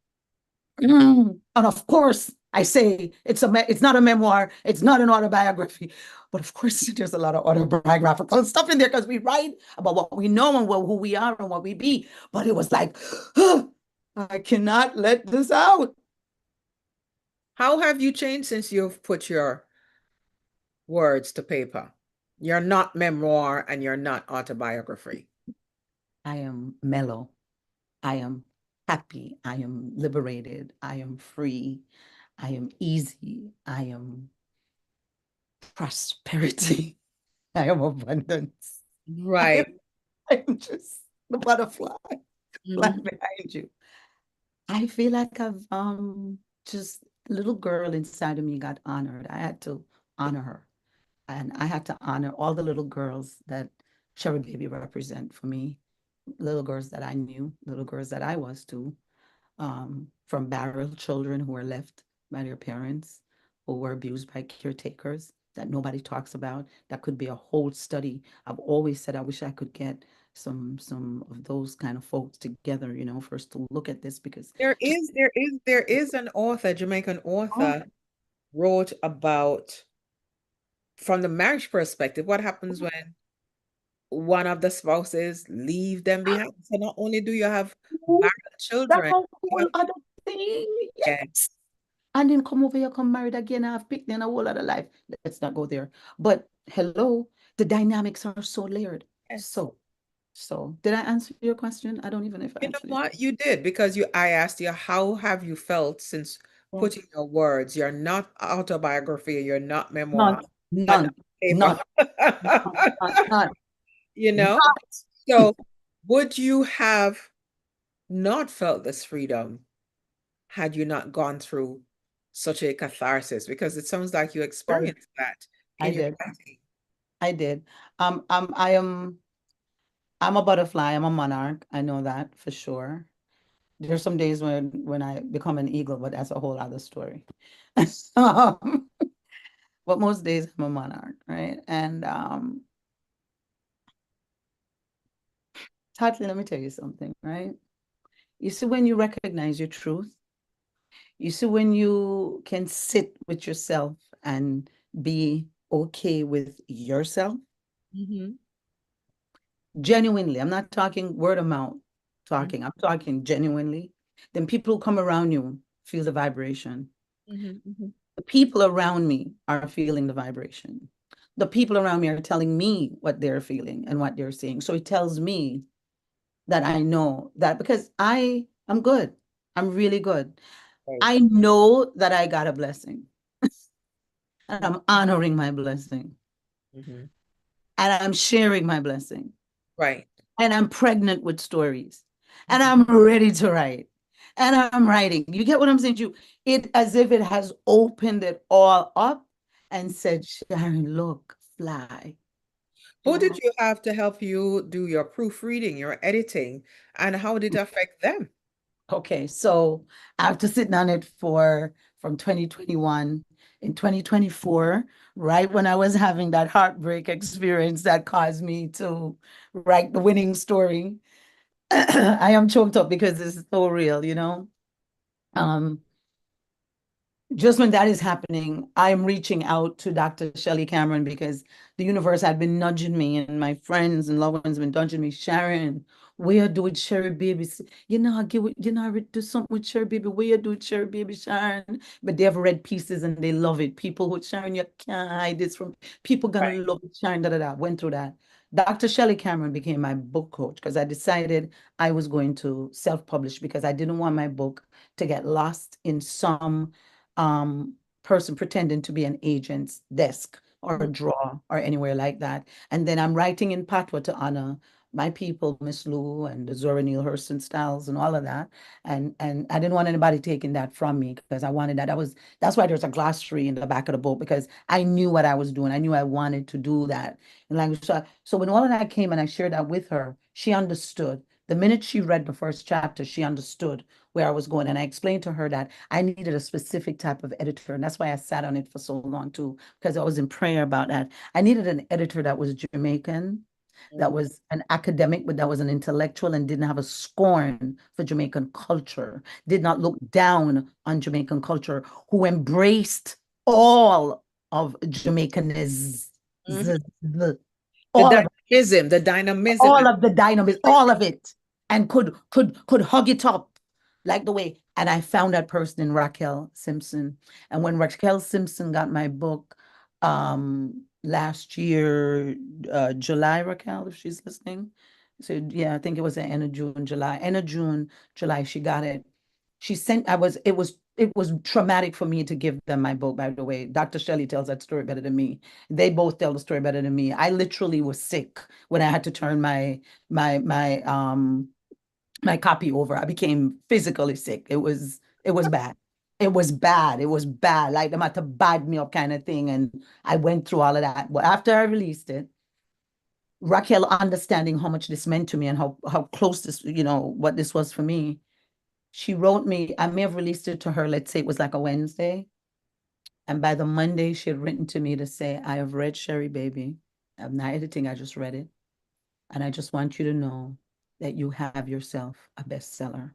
And of course, I say it's not a memoir, it's not an autobiography, but of course, there's a lot of autobiographical stuff in there because we write about what we know and who we are and what we be. But it was like, I cannot let this out. How have you changed since you've put your words to paper? You're not memoir and you're not autobiography. I am mellow. I am happy. I am liberated. I am free. I am easy. I am prosperity. I am abundance. I am, Right. I am just the butterfly flying Mhm. behind you. I feel like I've just little girl inside of me got honored. I had to honor her. And I had to honor all the little girls that Sherry Baby represent for me. Little girls that I knew, little girls that I was too, from barrel children who were left by their parents, who were abused by caretakers that nobody talks about. That could be a whole study. I've always said I wish I could get some of those kind of folks together, for us to look at this, because just There is an author, Jamaican oh, author, wrote about from the marriage perspective, what happens when one of the spouses leave them behind. So not only do you have married that's children, a you have whole other thing. yeah, Yes. and then come over here, come married again, have picnic and a whole other life. Let's not go there. But hello, the dynamics are so layered. Yes. So did I answer your question? I don't even know if I You know answered it. what? You did, because I asked you, how have you felt since Yeah. putting your words? You're not autobiography, you're not memoir, None, not paper. none, none, You none. know? So would you have not felt this freedom had you not gone through such a catharsis? Because it sounds like you Right. experienced that I in your did. writing. I did. I'm a butterfly. I'm a monarch. I know that for sure. There's some days when I become an eagle, but that's a whole other story. Um, but most days I'm a monarch, right? And Tatley, let me tell you something, right? You see, when you recognize your truth, you see, when you can sit with yourself and be okay with yourself, Mm-hmm. genuinely, I'm not talking word of mouth Mm-hmm. talking, I'm talking genuinely, then people who come around you feel the vibration. Mm-hmm. The people around me are feeling the vibration. The people around me are telling me what they're feeling and what they're seeing. So it tells me that I know that because I'm good. I'm really good. Right. I know that I got a blessing and Mm-hmm. I'm honoring my blessing Mm-hmm. and I'm sharing my blessing Right. and I'm pregnant with stories and Mm-hmm. I'm ready to write and I'm writing. You get what I'm saying to you? It as if it has opened it all up and said, Sharon, look, fly. Who did you have to help you do your proofreading, your editing, and how did it affect them? Okay, so after sitting on it from 2021 in 2024, right when I was having that heartbreak experience that caused me to write the winning story, I am choked up because it's so real, you know. Um, just when that is happening, I'm reaching out to Dr. Shelley Cameron because the universe had been nudging me and my friends and loved ones have been nudging me. Sharon, where do with Sherry Baby? You know, I do something with Sherry Baby. Where do with Sherry Baby, Sharon? But they have read pieces and they love it. People who, Sharon, you can't hide this from people gonna Right. love it, Sharon, da da da. Went through that. Dr. Shelley Cameron became my book coach because I decided I was going to self-publish because I didn't want my book to get lost in some um, person pretending to be an agent's desk or a drawer or anywhere like that. And then I'm writing in Patois to honor my people, Miss Lou and the Zora Neale Hurston Styles and all of that. And I didn't want anybody taking that from me because I wanted that. That's why there's a glossary in the back of the book because I knew what I was doing. I knew I wanted to do that in language. So when all of that came and I shared that with her, she understood. The minute she read the first chapter, she understood where I was going. And I explained to her that I needed a specific type of editor. And that's why I sat on it for so long too, because I was in prayer about that. I needed an editor that was Jamaican, that Mm-hmm. was an academic, but that was an intellectual and didn't have a scorn for Jamaican culture, did not look down on Jamaican culture, who embraced all of Jamaicanism, Mm-hmm. The all of dynamism. all of the dynamism, all of it, and could hug it up like the way. And I found that person in Raquel Simpson. And when Raquel Simpson got my book last year, July, Raquel, if she's listening. So yeah, I think it was the end of June, July, end of June, July, she got it. She sent, it was traumatic for me to give them my book, by the way. Dr. Shelley tells that story better than me. They both tell the story better than me. I literally was sick when I had to turn my copy over. I became physically sick. It was bad. It was bad. It was bad. Like they had to bad me up kind of thing. And I went through all of that. But after I released it, Raquel understanding how much this meant to me and how close this, what this was for me, she wrote me, I may have released it to her, let's say it was like a Wednesday. And by the Monday, she had written to me to say, I have read Sherry Baby. I'm not editing, I just read it. And I just want you to know that you have yourself a bestseller.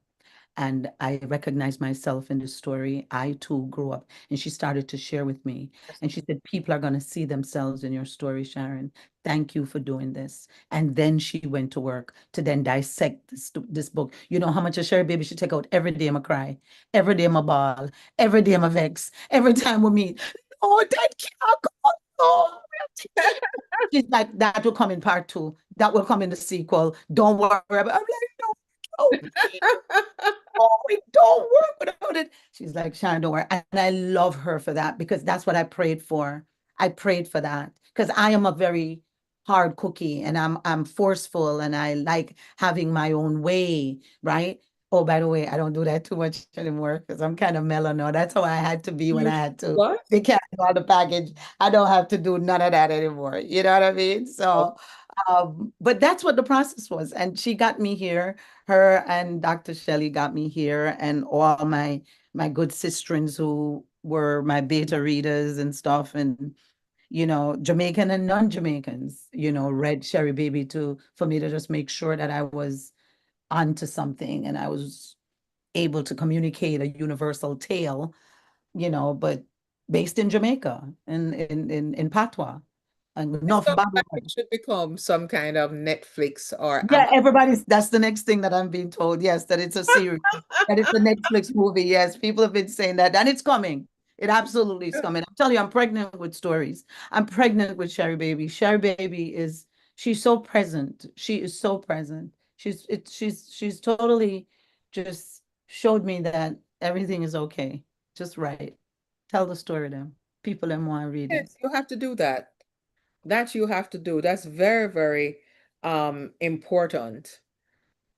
And I recognized myself in the story. I too grew up. And she started to share with me. And she said, people are going to see themselves in your story, Sharon. Thank you for doing this. And then she went to work to then dissect this book. You know how much a Sherry baby should take out every day, I cry, every day, I ball, every day, I vex, every time we meet. Oh, that can't go. Oh, she's like, that will come in part two. That will come in the sequel. Don't worry about it. I'm like, no, oh, we don't work without it. She's like, Sharon, don't worry. And I love her for that because that's what I prayed for. I prayed for that because I am a very hard cookie and I'm forceful and I like having my own way, right? Oh, by the way, I don't do that too much anymore because I'm kind of mellow now. That's how I had to be when You I had to what? be careful on the package. I don't have to do none of that anymore. You know what I mean? Oh, So, but that's what the process was. And she got me here. Her and Dr. Shelley got me here, and all my good sisterins who were my beta readers and stuff, and Jamaican and non-Jamaicans, read Sherry Baby to for me to just make sure that I was onto something and I was able to communicate a universal tale, but based in Jamaica and in Patois. And it enough sounds Bible. like it should become some kind of Netflix or Yeah, that's the next thing that I'm being told. Yes, that it's a series, that it's a Netflix movie. Yes, people have been saying that, and it's coming. It absolutely is coming. I'm telling you, I'm pregnant with stories. I'm pregnant with Sherry Baby. Sherry Baby she's so present. She is so present. She's totally just showed me that everything is okay. Just right. Tell the story to them. People them want to read it. Yes, you have to do that. That you have to do. That's very, very important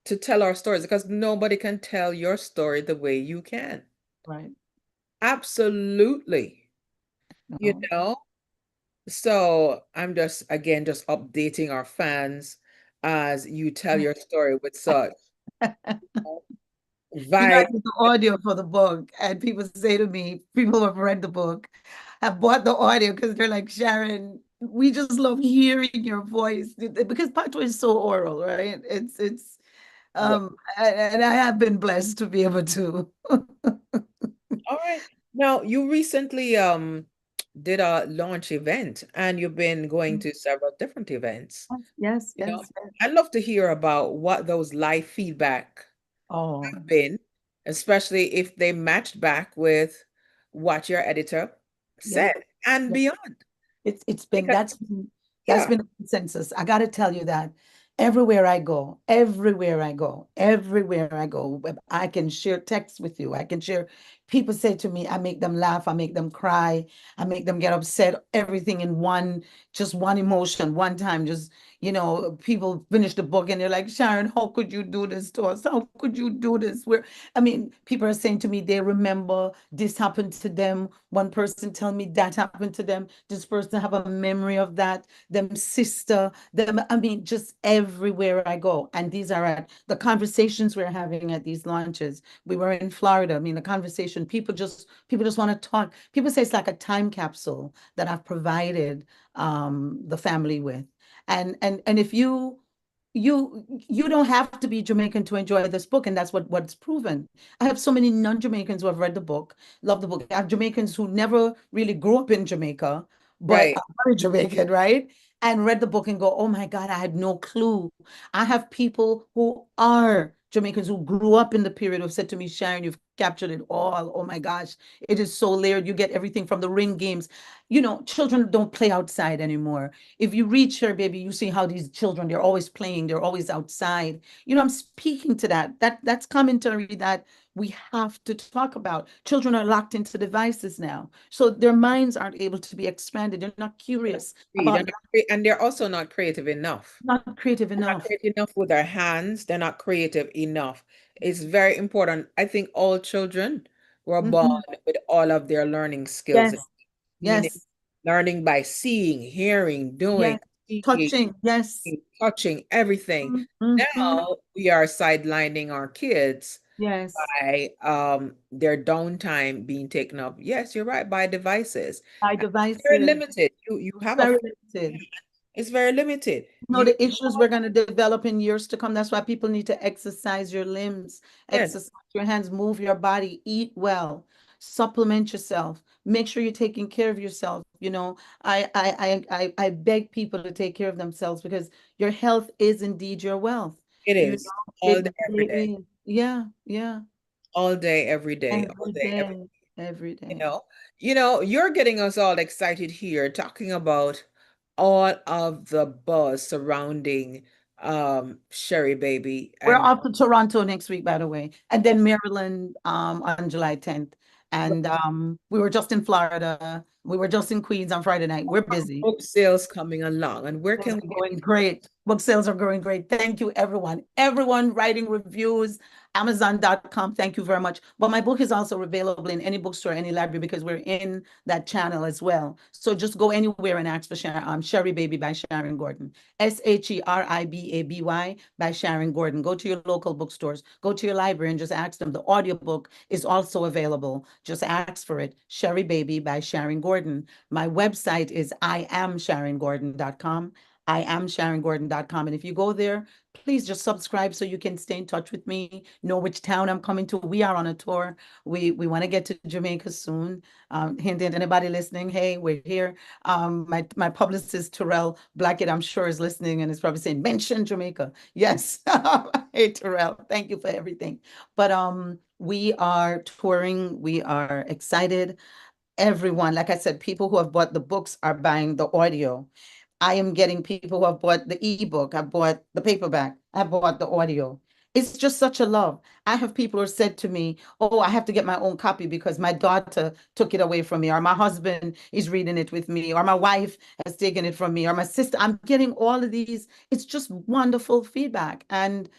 to tell our stories because nobody can tell your story the way you can. Right. Absolutely. You No. know? So I'm just again just updating our fans as you tell your story with such I vibe. did the audio for the book, and people say to me, people who have read the book have bought the audio because they're like, Sharon, we just love hearing your voice because patois is so oral, right? It's Yeah. and I have been blessed to be able to. All right. Now you recently did a launch event and you've been going to several different events. Yes, You know, yes, yes. I'd love to hear about what those live feedback Oh, have been, especially if they matched back with what your editor yeah. said and Yeah. beyond. It's been Because, that's yeah, been a consensus. I got to tell you that everywhere I go, everywhere I go, everywhere I go, I can share texts with you. I can share. People say to me, I make them laugh, I make them cry, I make them get upset. Everything in just one emotion, one time. Just people finish the book and they're like, Sharon, how could you do this to us? How could you do this? I mean, people are saying to me, they remember this happened to them. One person tell me that happened to them. This person have a memory of that. Them sister, them, I mean, just everywhere I go. And these are at the conversations we're having at these launches. We were in Florida. I mean, the conversation, people just want to talk. People say it's like a time capsule that I've provided the family with. And if you don't have to be Jamaican to enjoy this book, and that's what's proven. I have so many non-Jamaicans who have read the book, love the book. I have Jamaicans who never really grew up in Jamaica, but right. are very Jamaican, right? And read the book and go, oh my God, I had no clue. I have people who are Jamaicans who grew up in the period who've said to me, Sharon, you've captured it all. Oh my gosh, it is so layered. You get everything from the ring games. Children don't play outside anymore. If you read Share Baby, you see how these children, they're always playing, they're always outside. I'm speaking to that. That's commentary that we have to talk about. Children are locked into devices now. So their minds aren't able to be expanded. They're not curious Read, about and they're also not creative enough. not creative They're not enough. creative enough with their hands. They're not creative enough. It's very important. I think all children were born Mhm. with all of their learning skills, Yes, meaning yes, learning by seeing, hearing, doing, yes. speaking, Touching, yes. touching, everything. Mhm. Now we are sidelining our kids Yes. by their downtime being taken up. Yes, you're right, by devices. By And they're devices, limited. You have a very phone, limited. It's very limited. know the issues we're going to develop in years to come. That's why people need to exercise your limbs, Yes, exercise your hands, move your body, eat well, supplement yourself, make sure you're taking care of yourself. You know, I beg people to take care of themselves because your health is indeed your wealth. it You is know, all day, every it day, is. Yeah, yeah. all day, every day, all Every day, every day, every you day. know, you're getting us all excited here talking about all of the buzz surrounding Sherry Baby We're and off to Toronto next week, by the way, and then Maryland on July 10th. And we were just in Florida. We were just in Queens on Friday night. We're busy. book sales coming along. And where Sales can are we going great. Book sales are going great. Thank you, everyone. Everyone writing reviews, Amazon.com. Thank you very much. But my book is also available in any bookstore, any library, because we're in that channel as well. So just go anywhere and ask for Sherry Baby by Sharon Gordon. Sheribaby by Sharon Gordon. Go to your local bookstores, go to your library and just ask them. The audiobook is also available. Just ask for it. Sherry Baby by Sharon Gordon. My website is iamsharongordon.com. iamsharongordon.com. And if you go there, please just subscribe so you can stay in touch with me, know which town I'm coming to. We are on a tour. We want to get to Jamaica soon. Hint, hint, anybody listening, hey, we're here. My publicist, Terrell Blackett, I'm sure is listening and is probably saying, mention Jamaica. Yes. Hey, Terrell, thank you for everything. But we are touring. We are excited. Everyone, like I said, people who have bought the books are buying the audio. I am getting people who have bought the ebook, I bought the paperback, I bought the audio. It's just such a love. I have people who said to me, oh, I have to get my own copy because my daughter took it away from me, or my husband is reading it with me, or my wife has taken it from me, or my sister. I'm getting all of these. It's just wonderful feedback. And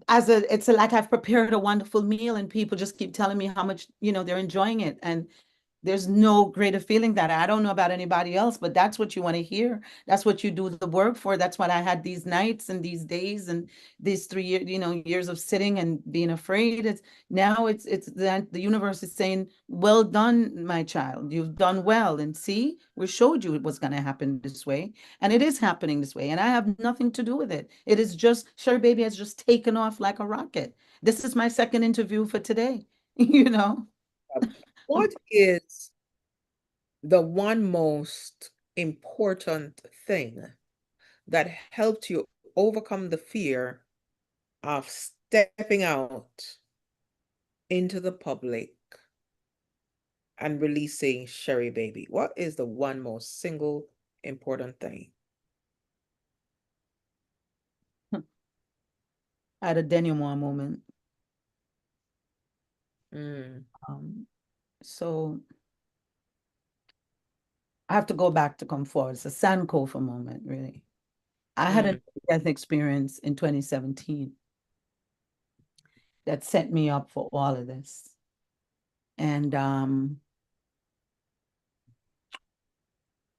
it's like I've prepared a wonderful meal and people just keep telling me how much, they're enjoying it. And there's no greater feeling that I don't know about anybody else, but that's what you want to hear. That's what you do the work for. That's what I had these nights and these days and these 3 years, years of sitting and being afraid. It's that the universe is saying, well done, my child. You've done well. And see, we showed you it was going to happen this way. And it is happening this way. And I have nothing to do with it. It is just, Sherry Baby has just taken off like a rocket. This is my second interview for today, you know. what is the one most important thing that helped you overcome the fear of stepping out into the public and releasing Sherry Baby? What is the one most single important thing? I had a denouement moment. Mm, So I have to go back to come forward. It's a Sankofa moment, really. I had a mm, death experience in 2017 that set me up for all of this. And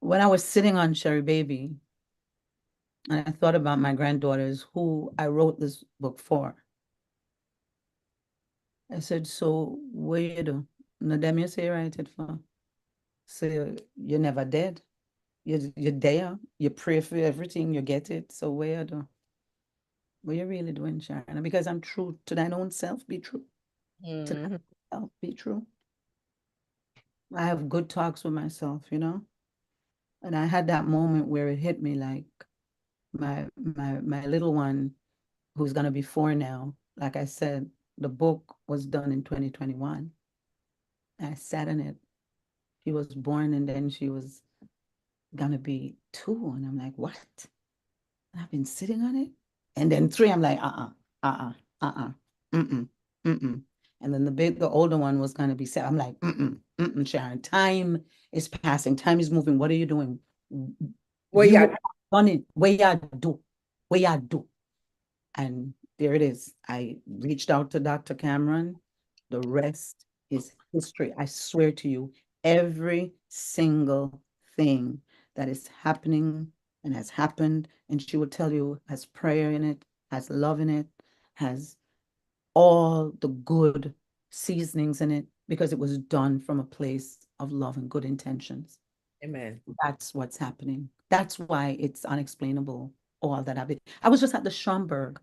when I was sitting on Sherry Baby, and I thought about my granddaughters who I wrote this book for, I said, so what you do? No, them you say write it for. So you're never dead. You're there. You pray for everything, you get it. So what you do? What you really doing, Sharon? Because I'm true to thine own self, be true. To mhm. thyself, be true. I have good talks with myself, And I had that moment where it hit me like my little one, who's gonna be 4 now. Like I said, the book was done in 2021. I sat in it. She was born and then she was gonna be 2. And I'm like, what? I've been sitting on it. And then 3, I'm like, uh-uh, uh-uh, mm-mm, mm-mm. And then the older one was gonna be 7. I'm like, mm-mm, Sharon, time is passing, time is moving. What are you doing? Well, You yeah, have done it. Where you do. And there it is. I reached out to Dr. Cameron. The rest is history. I swear to you, every single thing that is happening and has happened, and she will tell you, has prayer in it, has love in it, has all the good seasonings in it, because it was done from a place of love and good intentions. Amen. That's what's happening. That's why it's unexplainable, all that happened. I was just at the Schomburg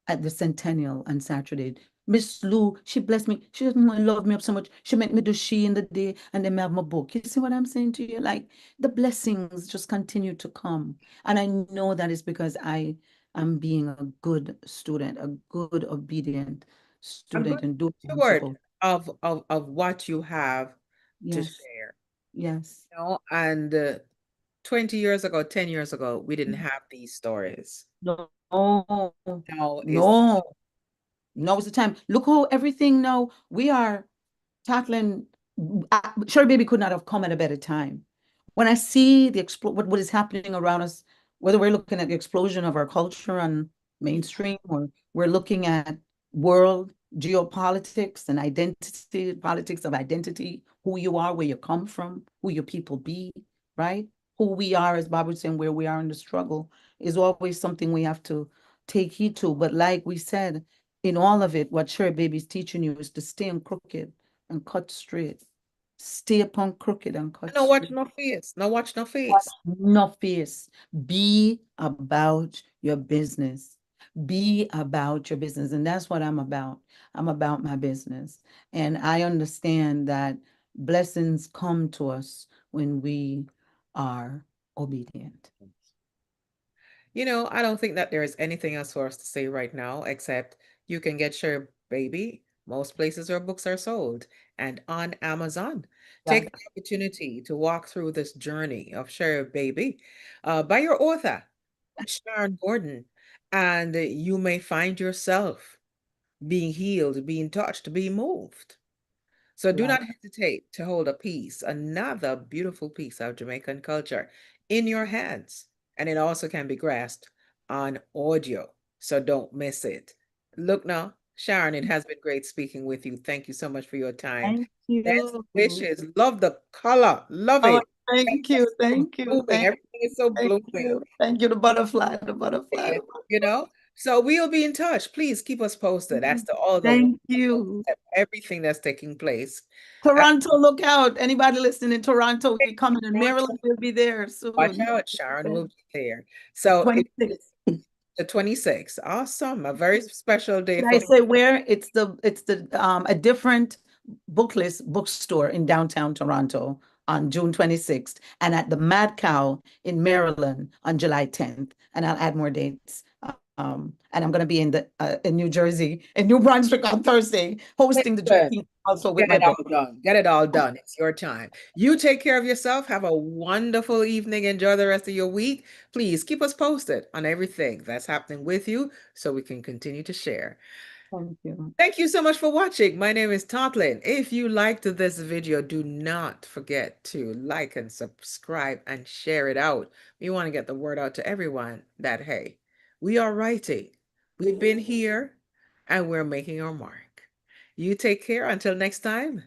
at the Centennial on Saturday. Miss Lou, she blessed me. She just loved me up so much. She made me do she in the day and then me have my book. You see what I'm saying to you? Like the blessings just continue to come. And I know that is because I am being a good student, a good, obedient A student good and doing what I'm steward supposed. of what you have to Yes, share. yes. You know, and 20 years ago, 10 years ago, we didn't have these stories. No, Now is no, no, it's the time. Look how everything now we are tackling. Sure, baby could not have come at a better time. When I see what is happening around us, whether we're looking at the explosion of our culture and mainstream, or we're looking at world geopolitics and identity, politics of identity, who you are, where you come from, who your people be, right? Who we are, as Bob was saying, where we are in the struggle is always something we have to take heed to. But like we said, in all of it, what Sure Baby's teaching you is to stay on crooked and cut straight. Stay upon crooked and cut no watch straight. no face. No watch no Watch face. no face. Be about your business. Be about your business. And that's what I'm about. I'm about my business. And I understand that blessings come to us when we are obedient. You know, I don't think that there is anything else for us to say right now, except you can get Share Baby most places where books are sold and on Amazon. Take Right. the opportunity to walk through this journey of Share Baby by your author, Sharon Gordon, and you may find yourself being healed, being touched, being moved. So do Right. not hesitate to hold a piece, another beautiful piece of Jamaican culture in your hands. And it also can be grasped on audio. So don't miss it. Look now, Sharon, it has been great speaking with you. Thank you so much for your time. Thank Best you. wishes. Love the color. Love Oh, it. thank you. So Thank you. blooming. Everything is so Thank blooming. you. Thank you. The butterfly, the butterfly, Yeah, the you know, so we'll be in touch. Please keep us posted as butterfly. to all the Thank you. everything that's taking place. Toronto, look out. Anybody listening in Toronto, we coming in Watch Maryland, we'll be there watch soon. out, Sharon will be there. So it's 26. the 26th. Awesome. A very special day Did for I say where? It's the a different booklist bookstore in downtown Toronto on June 26th and at the Mad Cow in Maryland on July 10th. And I'll add more dates. And I'm going to be in New Jersey, in New Brunswick on Thursday, hosting the Listen, Juneteenth also with get my it all book. done. Get it all done. It's your time. You take care of yourself. Have a wonderful evening. Enjoy the rest of your week. Please keep us posted on everything that's happening with you so we can continue to share. Thank you. Thank you so much for watching. My name is Totlin. If you liked this video, do not forget to like and subscribe and share it out. We want to get the word out to everyone that, hey, we are writing. We've been here and we're making our mark. You take care. Until next time.